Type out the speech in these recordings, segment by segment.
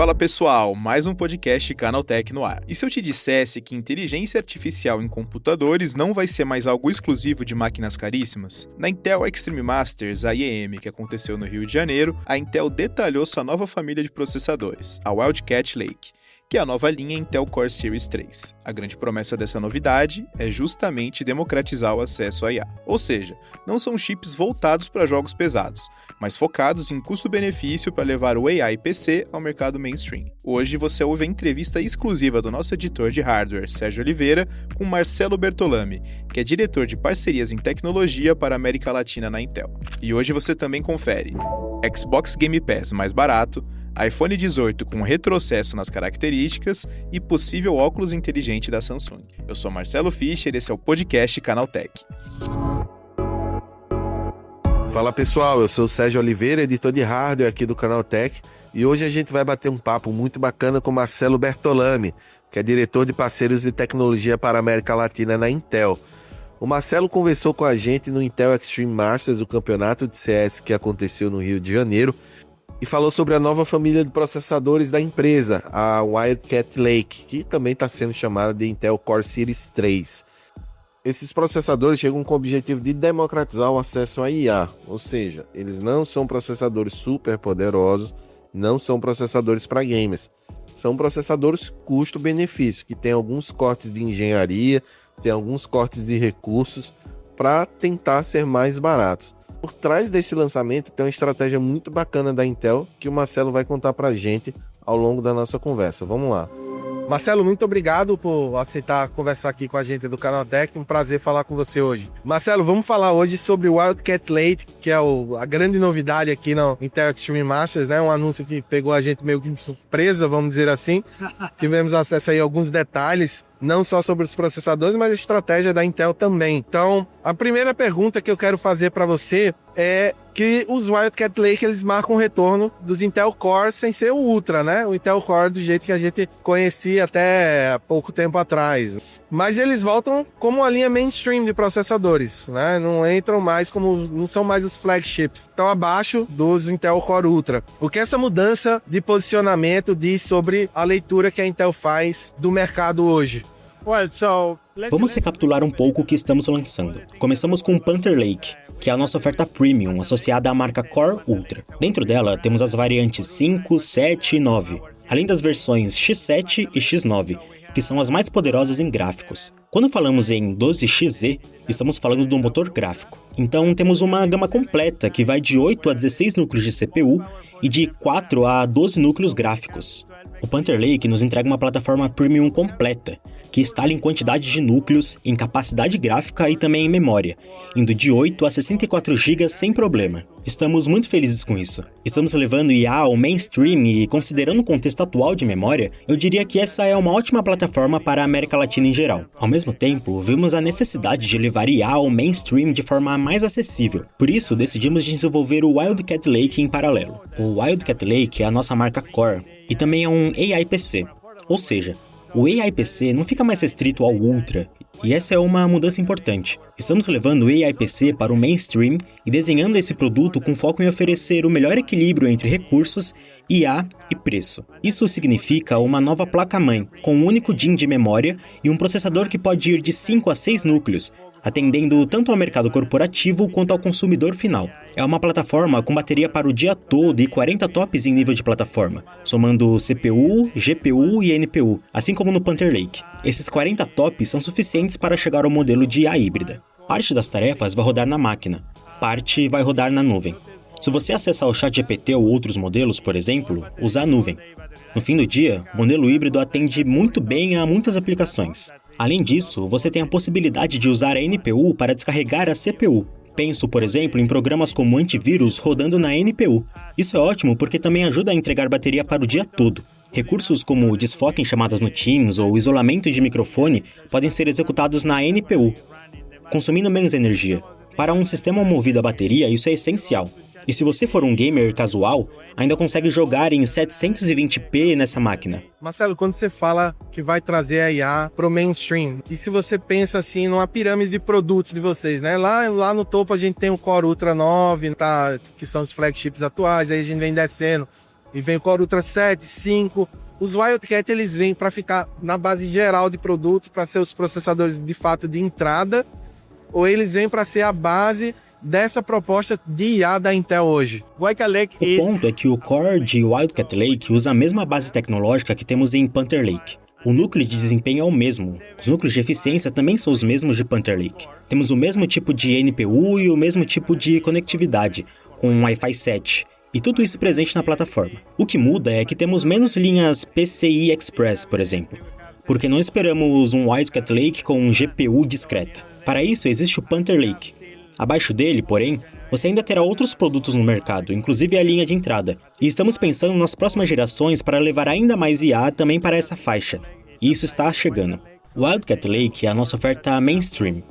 Fala pessoal, mais um podcast Canaltech no ar. E se eu te dissesse que inteligência artificial em computadores não vai ser mais algo exclusivo de máquinas caríssimas? Na Intel Extreme Masters, a IEM, que aconteceu no Rio de Janeiro, a Intel detalhou sua nova família de processadores, a Wildcat Lake, que é a nova linha Intel Core Series 3. A grande promessa dessa novidade é justamente democratizar o acesso à IA. Ou seja, não são chips voltados para jogos pesados, mas focados em custo-benefício para levar o AI PC ao mercado mainstream. Hoje você ouve a entrevista exclusiva do nosso editor de hardware, Sérgio Oliveira, com Marcelo Bertolami, que é diretor de parcerias em tecnologia para a América Latina na Intel. E hoje você também confere Xbox Game Pass mais barato, iPhone 18 com retrocesso nas características e possível óculos inteligente da Samsung. Eu sou Marcelo Fischer e esse é o podcast Canaltech. Fala pessoal, eu sou o Sérgio Oliveira, editor de hardware aqui do Canaltech, e hoje a gente vai bater um papo muito bacana com Marcelo Bertolami, que é diretor de parceiros de tecnologia para a América Latina na Intel. O Marcelo conversou com a gente no Intel Extreme Masters, o campeonato de CS que aconteceu no Rio de Janeiro, e falou sobre a nova família de processadores da empresa, a Wildcat Lake, que também está sendo chamada de Intel Core Series 3. Esses processadores chegam com o objetivo de democratizar o acesso à IA, ou seja, eles não são processadores super poderosos, não são processadores para gamers, são processadores custo-benefício, que tem alguns cortes de engenharia, tem alguns cortes de recursos para tentar ser mais baratos. Por trás desse lançamento tem uma estratégia muito bacana da Intel que o Marcelo vai contar para a gente ao longo da nossa conversa. Vamos lá. Marcelo, muito obrigado por aceitar conversar aqui com a gente do Canaltech. Um prazer falar com você hoje. Marcelo, vamos falar hoje sobre o Wildcat Lake, que é a grande novidade aqui no Intel Extreme Masters, né? Um anúncio que pegou a gente meio que de surpresa, vamos dizer assim. Tivemos acesso aí a alguns detalhes, não só sobre os processadores, mas a estratégia da Intel também. Então, a primeira pergunta que eu quero fazer para você é que os Wildcat Lake, eles marcam o retorno dos Intel Core sem ser o Ultra, né? O Intel Core do jeito que a gente conhecia até pouco tempo atrás. Mas eles voltam como a linha mainstream de processadores, né? Não entram mais não são mais os flagships. Estão abaixo dos Intel Core Ultra. O que essa mudança de posicionamento diz sobre a leitura que a Intel faz do mercado hoje? Vamos recapitular um pouco o que estamos lançando. Começamos com o Panther Lake, que é a nossa oferta premium associada à marca Core Ultra. Dentro dela temos as variantes 5, 7 e 9, além das versões X7 e X9, que são as mais poderosas em gráficos. Quando falamos em 12XZ, estamos falando do motor gráfico. Então temos uma gama completa que vai de 8 a 16 núcleos de CPU e de 4 a 12 núcleos gráficos. O Panther Lake nos entrega uma plataforma premium completa, que instala em quantidade de núcleos, em capacidade gráfica e também em memória, indo de 8 a 64 GB sem problema. Estamos muito felizes com isso. Estamos levando IA ao mainstream e, considerando o contexto atual de memória, eu diria que essa é uma ótima plataforma para a América Latina em geral. Ao mesmo tempo, vimos a necessidade de levar IA ao mainstream de forma mais acessível. Por isso, decidimos desenvolver o Wildcat Lake em paralelo. O Wildcat Lake é a nossa marca Core e também é um AI PC, ou seja, o AI PC não fica mais restrito ao Ultra, e essa é uma mudança importante. Estamos levando o AI PC para o mainstream e desenhando esse produto com foco em oferecer o melhor equilíbrio entre recursos, IA e preço. Isso significa uma nova placa-mãe, com um único DIMM de memória e um processador que pode ir de 5 a 6 núcleos, atendendo tanto ao mercado corporativo quanto ao consumidor final. É uma plataforma com bateria para o dia todo e 40 tops em nível de plataforma, somando CPU, GPU e NPU, assim como no Panther Lake. Esses 40 tops são suficientes para chegar ao modelo de IA híbrida. Parte das tarefas vai rodar na máquina, parte vai rodar na nuvem. Se você acessar o ChatGPT ou outros modelos, por exemplo, usa a nuvem. No fim do dia, o modelo híbrido atende muito bem a muitas aplicações. Além disso, você tem a possibilidade de usar a NPU para descarregar a CPU. Penso, por exemplo, em programas como antivírus rodando na NPU. Isso é ótimo porque também ajuda a entregar bateria para o dia todo. Recursos como desfoque em chamadas no Teams ou isolamento de microfone podem ser executados na NPU, consumindo menos energia. Para um sistema movido a bateria, isso é essencial. E se você for um gamer casual, ainda consegue jogar em 720p nessa máquina. Marcelo, quando você fala que vai trazer a IA pro mainstream, e se você pensa assim numa pirâmide de produtos de vocês, né? Lá no topo a gente tem o Core Ultra 9, tá, que são os flagships atuais, aí a gente vem descendo e vem o Core Ultra 7, 5. Os Wildcat eles vêm para ficar na base geral de produtos, para ser os processadores de fato de entrada, ou eles vêm para ser a base dessa proposta de IA da Intel hoje? O ponto é que o Core de Wildcat Lake usa a mesma base tecnológica que temos em Panther Lake. O núcleo de desempenho é o mesmo. Os núcleos de eficiência também são os mesmos de Panther Lake. Temos o mesmo tipo de NPU e o mesmo tipo de conectividade, com Wi-Fi 7. E tudo isso presente na plataforma. O que muda é que temos menos linhas PCI Express, por exemplo, porque não esperamos um Wildcat Lake com um GPU discreta. Para isso existe o Panther Lake. Abaixo dele, porém, você ainda terá outros produtos no mercado, inclusive a linha de entrada. E estamos pensando nas próximas gerações para levar ainda mais IA também para essa faixa. E isso está chegando. O Wildcat Lake é a nossa oferta mainstream.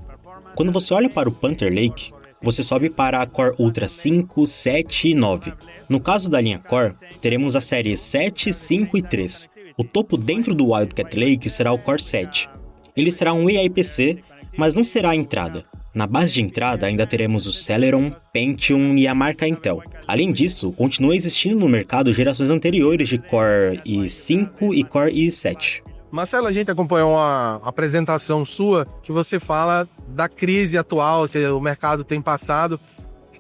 Quando você olha para o Panther Lake, você sobe para a Core Ultra 5, 7 e 9. No caso da linha Core, teremos a série 7, 5 e 3. O topo dentro do Wildcat Lake será o Core 7. Ele será um AI-PC, mas não será a entrada. Na base de entrada ainda teremos o Celeron, Pentium e a marca Intel. Além disso, continua existindo no mercado gerações anteriores de Core i5 e Core i7. Marcelo, a gente acompanhou uma apresentação sua que você fala da crise atual que o mercado tem passado,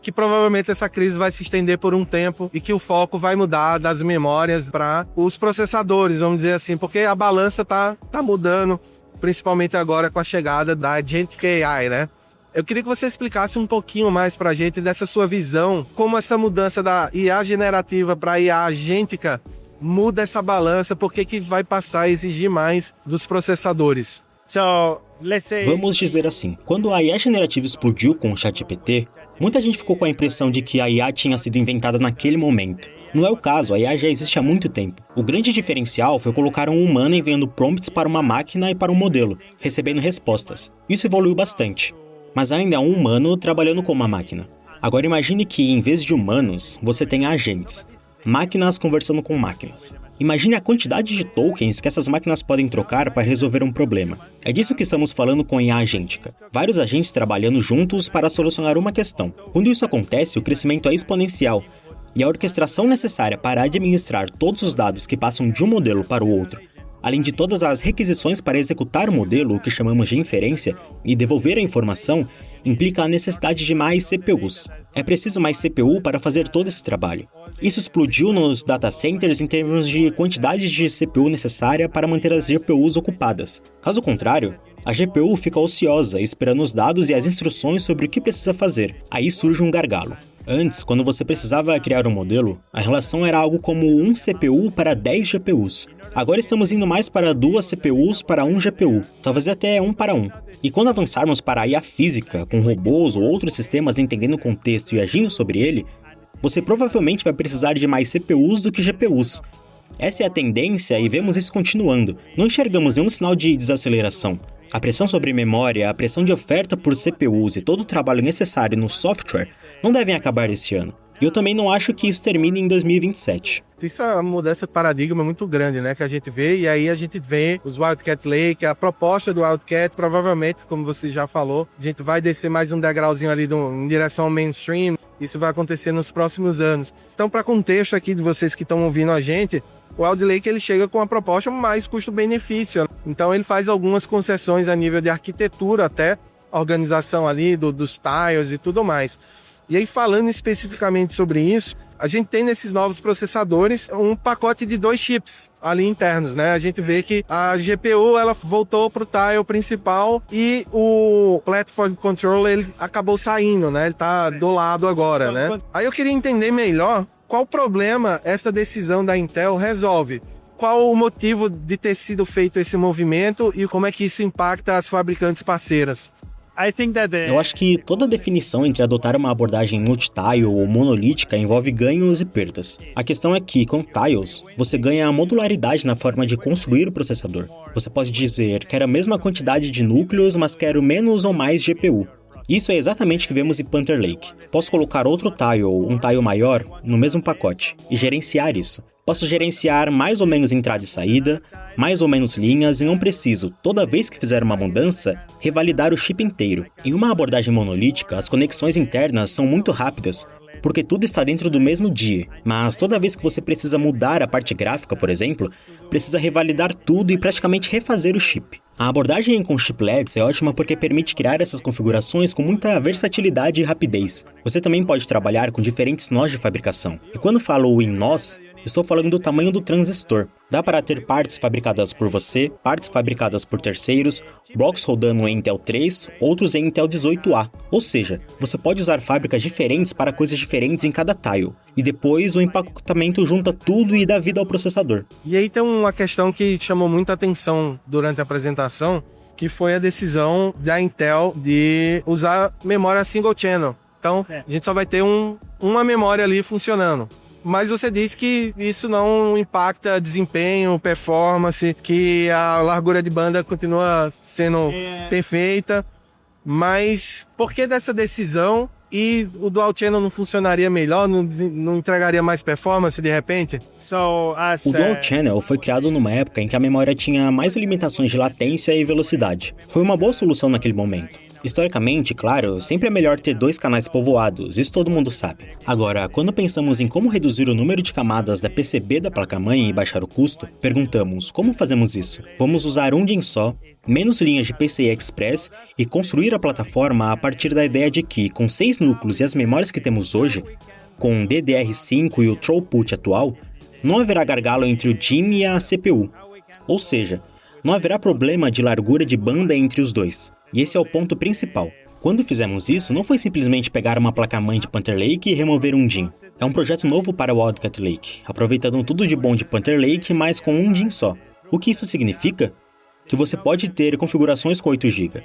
que provavelmente essa crise vai se estender por um tempo e que o foco vai mudar das memórias para os processadores, vamos dizer assim, porque a balança tá mudando, principalmente agora com a chegada da Agentic AI, né? Eu queria que você explicasse um pouquinho mais para a gente dessa sua visão, como essa mudança da IA generativa para a IA agêntica muda essa balança, por que vai passar a exigir mais dos processadores. Vamos dizer assim, quando a IA generativa explodiu com o ChatGPT, muita gente ficou com a impressão de que a IA tinha sido inventada naquele momento. Não é o caso, a IA já existe há muito tempo. O grande diferencial foi colocar um humano enviando prompts para uma máquina e para um modelo, recebendo respostas. Isso evoluiu bastante. Mas ainda é um humano trabalhando com uma máquina. Agora imagine que, em vez de humanos, você tenha agentes. Máquinas conversando com máquinas. Imagine a quantidade de tokens que essas máquinas podem trocar para resolver um problema. É disso que estamos falando com IA agêntica. Vários agentes trabalhando juntos para solucionar uma questão. Quando isso acontece, o crescimento é exponencial. E a orquestração necessária para administrar todos os dados que passam de um modelo para o outro, além de todas as requisições para executar o modelo, o que chamamos de inferência, e devolver a informação, implica a necessidade de mais CPUs. É preciso mais CPU para fazer todo esse trabalho. Isso explodiu nos data centers em termos de quantidade de CPU necessária para manter as GPUs ocupadas. Caso contrário, a GPU fica ociosa, esperando os dados e as instruções sobre o que precisa fazer. Aí surge um gargalo. Antes, quando você precisava criar um modelo, a relação era algo como 1 CPU para 10 GPUs. Agora estamos indo mais para 2 CPUs para 1 GPU, talvez até 1 para 1. E quando avançarmos para a IA física, com robôs ou outros sistemas entendendo o contexto e agindo sobre ele, você provavelmente vai precisar de mais CPUs do que GPUs. Essa é a tendência e vemos isso continuando. Não enxergamos nenhum sinal de desaceleração. A pressão sobre memória, a pressão de oferta por CPUs e todo o trabalho necessário no software não devem acabar esse ano. E eu também não acho que isso termine em 2027. Isso é uma mudança de paradigma muito grande, né? Que a gente vê, e aí a gente vê os Wildcat Lake, a proposta do Wildcat, provavelmente, como você já falou, a gente vai descer mais um degrauzinho ali em direção ao mainstream. Isso vai acontecer nos próximos anos. Então, para contexto aqui de vocês que estão ouvindo a gente, o Wild Lake ele chega com uma proposta mais custo-benefício. Então, ele faz algumas concessões a nível de arquitetura, até organização ali dos tiles e tudo mais. E aí, falando especificamente sobre isso, a gente tem nesses novos processadores um pacote de 2 chips ali internos, né? A gente vê que a GPU ela voltou para o tile principal e o Platform Controller ele acabou saindo, né? Ele está do lado agora, né? Aí eu queria entender melhor qual problema essa decisão da Intel resolve. Qual o motivo de ter sido feito esse movimento e como é que isso impacta as fabricantes parceiras? Eu acho que toda definição entre adotar uma abordagem multi-tile ou monolítica envolve ganhos e perdas. A questão é que, com tiles, você ganha a modularidade na forma de construir o processador. Você pode dizer, quero a mesma quantidade de núcleos, mas quero menos ou mais GPU. Isso é exatamente o que vemos em Panther Lake. Posso colocar outro tile, um tile maior, no mesmo pacote, e gerenciar isso. Posso gerenciar mais ou menos entrada e saída, mais ou menos linhas, e não preciso, toda vez que fizer uma mudança, revalidar o chip inteiro. Em uma abordagem monolítica, as conexões internas são muito rápidas, porque tudo está dentro do mesmo dia. Mas toda vez que você precisa mudar a parte gráfica, por exemplo, precisa revalidar tudo e praticamente refazer o chip. A abordagem com chiplets é ótima porque permite criar essas configurações com muita versatilidade e rapidez. Você também pode trabalhar com diferentes nós de fabricação. E quando falo em nós, estou falando do tamanho do transistor. Dá para ter partes fabricadas por você, partes fabricadas por terceiros, blocos rodando em Intel 3, outros em Intel 18A. Ou seja, você pode usar fábricas diferentes para coisas diferentes em cada tile. E depois o empacotamento junta tudo e dá vida ao processador. E aí tem uma questão que chamou muita atenção durante a apresentação, que foi a decisão da Intel de usar memória single channel. Então, a gente só vai ter uma memória ali funcionando. Mas você disse que isso não impacta desempenho, performance, que a largura de banda continua sendo perfeita. Mas por que dessa decisão e o Dual Channel não funcionaria melhor, não entregaria mais performance de repente? O Dual Channel foi criado numa época em que a memória tinha mais limitações de latência e velocidade. Foi uma boa solução naquele momento. Historicamente, claro, sempre é melhor ter 2 canais povoados, isso todo mundo sabe. Agora, quando pensamos em como reduzir o número de camadas da PCB da placa-mãe e baixar o custo, perguntamos, como fazemos isso? Vamos usar um DIN só, menos linhas de PCI Express e construir a plataforma a partir da ideia de que, com 6 núcleos e as memórias que temos hoje, com o DDR5 e o throughput atual, não haverá gargalo entre o DIMM e a CPU. Ou seja, não haverá problema de largura de banda entre os dois. E esse é o ponto principal. Quando fizemos isso, não foi simplesmente pegar uma placa-mãe de Panther Lake e remover um DIN. É um projeto novo para o Wildcat Lake, aproveitando tudo de bom de Panther Lake, mas com um DIN só. O que isso significa? Que você pode ter configurações com 8 GB.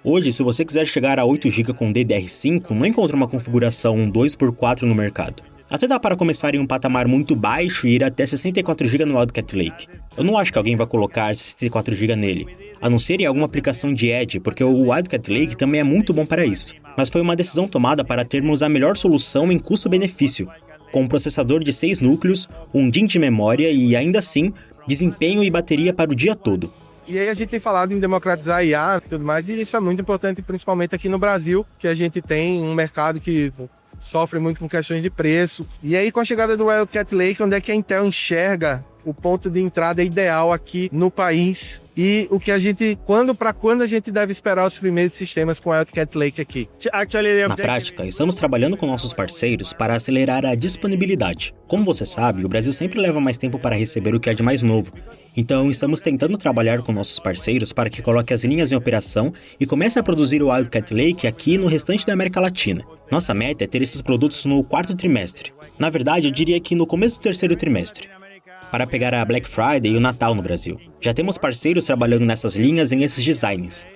Hoje, se você quiser chegar a 8 GB com DDR5, não encontra uma configuração 2x4 no mercado. Até dá para começar em um patamar muito baixo e ir até 64 GB no Wildcat Lake. Eu não acho que alguém vai colocar 64 GB nele, a não ser em alguma aplicação de Edge, porque o Wildcat Lake também é muito bom para isso. Mas foi uma decisão tomada para termos a melhor solução em custo-benefício, com um processador de 6 núcleos, um DIN de memória e, ainda assim, desempenho e bateria para o dia todo. E aí a gente tem falado em democratizar a IA e tudo mais, e isso é muito importante, principalmente aqui no Brasil, que a gente tem um mercado que sofre muito com questões de preço. E aí, com a chegada do Wildcat Lake, onde é que a Intel enxerga o ponto de entrada ideal aqui no país e o que a gente, quando a gente deve esperar os primeiros sistemas com o Wildcat Lake aqui? Na prática, estamos trabalhando com nossos parceiros para acelerar a disponibilidade. Como você sabe, o Brasil sempre leva mais tempo para receber o que há de mais novo. Então, estamos tentando trabalhar com nossos parceiros para que coloque as linhas em operação e comece a produzir o Wildcat Lake aqui no restante da América Latina. Nossa meta é ter esses produtos no 4º trimestre. Na verdade, eu diria que no começo do 3º trimestre, para pegar a Black Friday e o Natal no Brasil. Já temos parceiros trabalhando nessas linhas e nesses designs.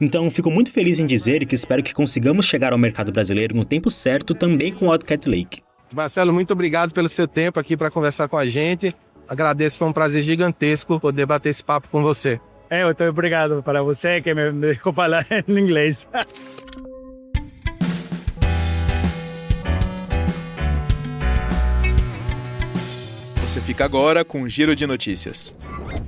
Então, fico muito feliz em dizer que espero que consigamos chegar ao mercado brasileiro no tempo certo também com o Wildcat Lake. Marcelo, muito obrigado pelo seu tempo aqui para conversar com a gente. Agradeço, foi um prazer gigantesco poder bater esse papo com você. Eu estou obrigado para você que me deixou falar em inglês. Você fica agora com um giro de notícias.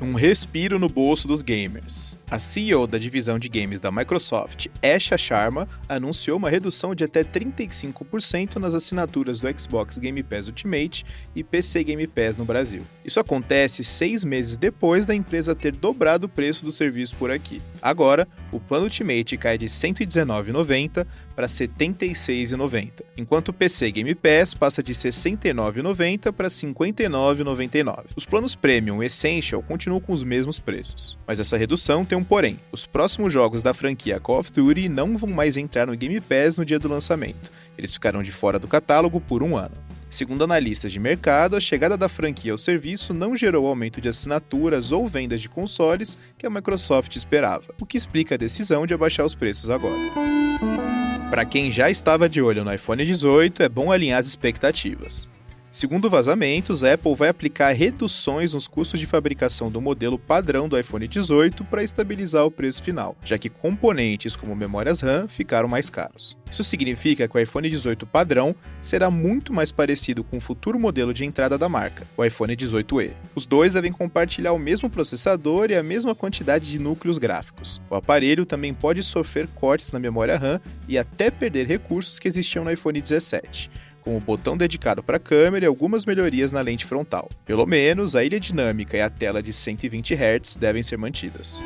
Um respiro no bolso dos gamers. A CEO da divisão de games da Microsoft, Asha Sharma, anunciou uma redução de até 35% nas assinaturas do Xbox Game Pass Ultimate e PC Game Pass no Brasil. Isso acontece 6 meses depois da empresa ter dobrado o preço do serviço por aqui. Agora, o plano Ultimate cai de R$ 119,90 para R$ 76,90, enquanto o PC Game Pass passa de R$ 69,90 para R$ 59,99. Os planos Premium e Essential continuam com os mesmos preços, mas essa redução tem um porém. Os próximos jogos da franquia Call of Duty não vão mais entrar no Game Pass no dia do lançamento. Eles ficarão de fora do catálogo por 1 ano. Segundo analistas de mercado, a chegada da franquia ao serviço não gerou o aumento de assinaturas ou vendas de consoles que a Microsoft esperava, o que explica a decisão de abaixar os preços agora. Para quem já estava de olho no iPhone 18, é bom alinhar as expectativas. Segundo vazamentos, a Apple vai aplicar reduções nos custos de fabricação do modelo padrão do iPhone 18 para estabilizar o preço final, já que componentes como memórias RAM ficaram mais caros. Isso significa que o iPhone 18 padrão será muito mais parecido com o futuro modelo de entrada da marca, o iPhone 18e. Os dois devem compartilhar o mesmo processador e a mesma quantidade de núcleos gráficos. O aparelho também pode sofrer cortes na memória RAM e até perder recursos que existiam no iPhone 17. com o botão dedicado para a câmera e algumas melhorias na lente frontal. Pelo menos, a ilha dinâmica e a tela de 120 Hz devem ser mantidas.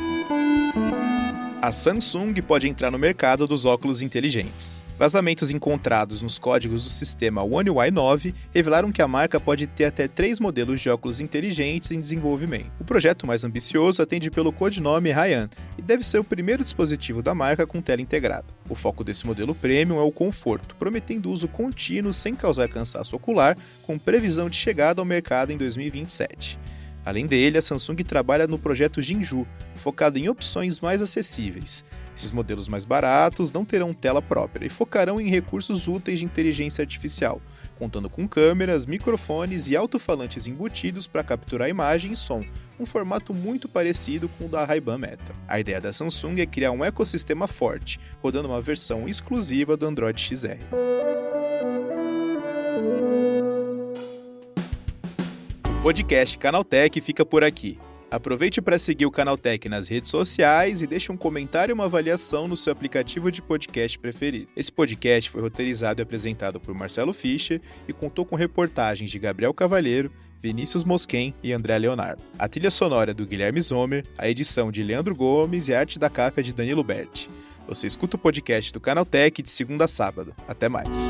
A Samsung pode entrar no mercado dos óculos inteligentes. Vazamentos encontrados nos códigos do sistema One UI 9 revelaram que a marca pode ter até 3 modelos de óculos inteligentes em desenvolvimento. O projeto mais ambicioso atende pelo codinome Haiyan e deve ser o primeiro dispositivo da marca com tela integrada. O foco desse modelo premium é o conforto, prometendo uso contínuo sem causar cansaço ocular, com previsão de chegada ao mercado em 2027. Além dele, a Samsung trabalha no projeto Jinju, focado em opções mais acessíveis. Esses modelos mais baratos não terão tela própria e focarão em recursos úteis de inteligência artificial, contando com câmeras, microfones e alto-falantes embutidos para capturar imagem e som, um formato muito parecido com o da Ray-Ban Meta. A ideia da Samsung é criar um ecossistema forte, rodando uma versão exclusiva do Android XR. O podcast Canaltech fica por aqui. Aproveite para seguir o Canaltech nas redes sociais e deixe um comentário e uma avaliação no seu aplicativo de podcast preferido. Esse podcast foi roteirizado e apresentado por Marcelo Fischer e contou com reportagens de Gabriel Cavalheiro, Vinícius Mosquen e André Leonardo. A trilha sonora é do Guilherme Zomer, a edição de Leandro Gomes e a arte da capa é de Danilo Berti. Você escuta o podcast do Canaltech de segunda a sábado. Até mais.